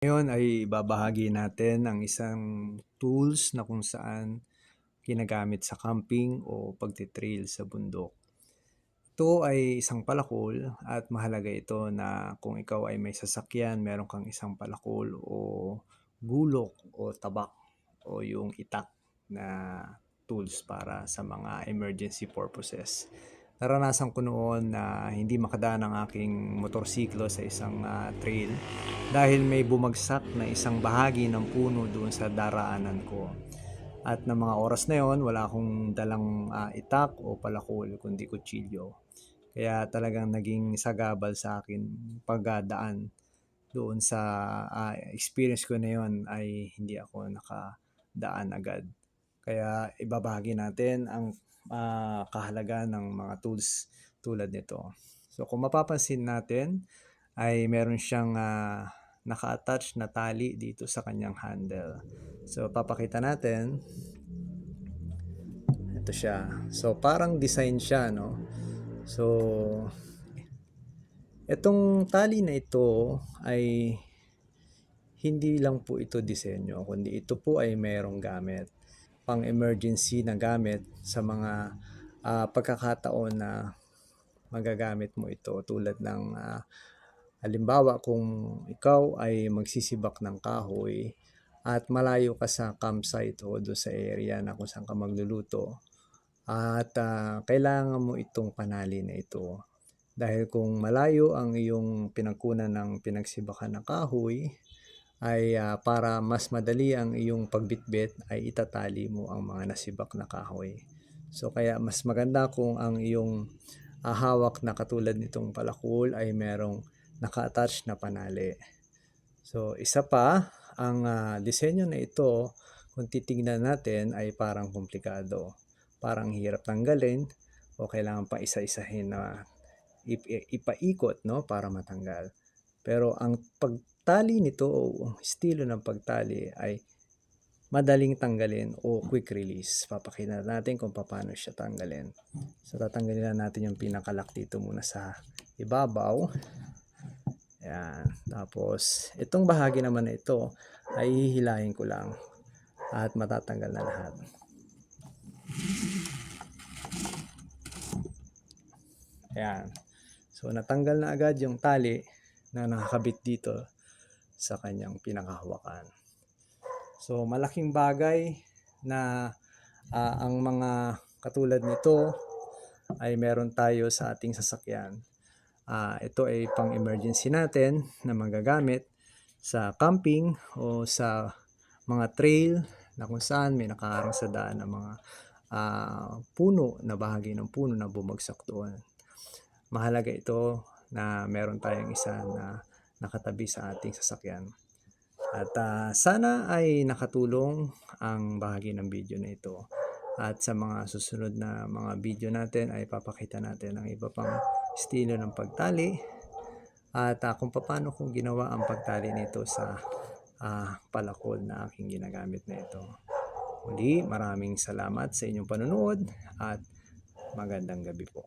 Ngayon ay ibabahagi natin ang isang tools na kung saan ginagamit sa camping o pagtitrail sa bundok. Ito ay isang palakol at mahalaga ito na kung ikaw ay may sasakyan, meron kang isang palakol o gulok o tabak o yung itak na tools para sa mga emergency purposes. Naranasan ko noon na hindi makadaan ang aking motorsiklo sa isang trail dahil may bumagsak na isang bahagi ng puno doon sa daraanan ko. At ng mga oras na yon, wala akong dalang itak o palakol kundi kutsilyo. Kaya talagang naging sagabal sa akin pagdaan doon sa experience ko na yon ay hindi ako nakadaan agad. Kaya ibabahagi natin ang kahalagahan ng mga tools tulad nito. So kung mapapansin natin ay meron siyang naka-attach na tali dito sa kanyang handle. So papakita natin. Ito siya. So parang design siya, no? So itong tali na ito ay hindi lang po ito disenyo, kundi ito po ay mayroong gamit. Pang emergency na gamit sa mga pagkakataon na magagamit mo ito tulad ng halimbawa kung ikaw ay magsisibak ng kahoy at malayo ka sa campsite o doon sa area na kung saan ka magluluto at kailangan mo itong panali na ito. Dahil kung malayo ang iyong pinagkunan ng pinagsibakan ng kahoy, ay para mas madali ang iyong pagbitbit ay itatali mo ang mga nasibak na kahoy. So kaya mas maganda kung ang iyong hawak na katulad nitong palakol ay merong naka-attach na panali. So isa pa, ang disenyo na ito, kung titignan natin ay parang komplikado. Parang hirap tanggalin o kailangan pa isa-isahin na ipaikot, no, para matanggal. Pero ang pagtali nito o estilo ng pagtali ay madaling tanggalin o quick release. Papakita natin kung paano siya tanggalin. So tatanggalin na natin yung pinakalock dito muna sa ibabaw. Ayan. Tapos itong bahagi naman na ito ay hihilahin ko lang at matatanggal na lahat. Ayan. So natanggal na agad yung tali na nakakabit dito sa kanyang pinakahawakan. So malaking bagay na ang mga katulad nito ay meron tayo sa ating sasakyan. Ito ay pang emergency natin na magagamit sa camping o sa mga trail na kung saan may nakaharang sa daan ng mga puno na bahagi ng puno na bumagsak doon. Mahalaga ito na meron tayong isa na nakatabi sa ating sasakyan. At sana ay nakatulong ang bahagi ng video na ito. At sa mga susunod na mga video natin ay papakita natin ang iba pang estilo ng pagtali at kung paano kung ginawa ang pagtali nito sa palakol na aking ginagamit na ito. Muli, maraming salamat sa inyong panonood at magandang gabi po.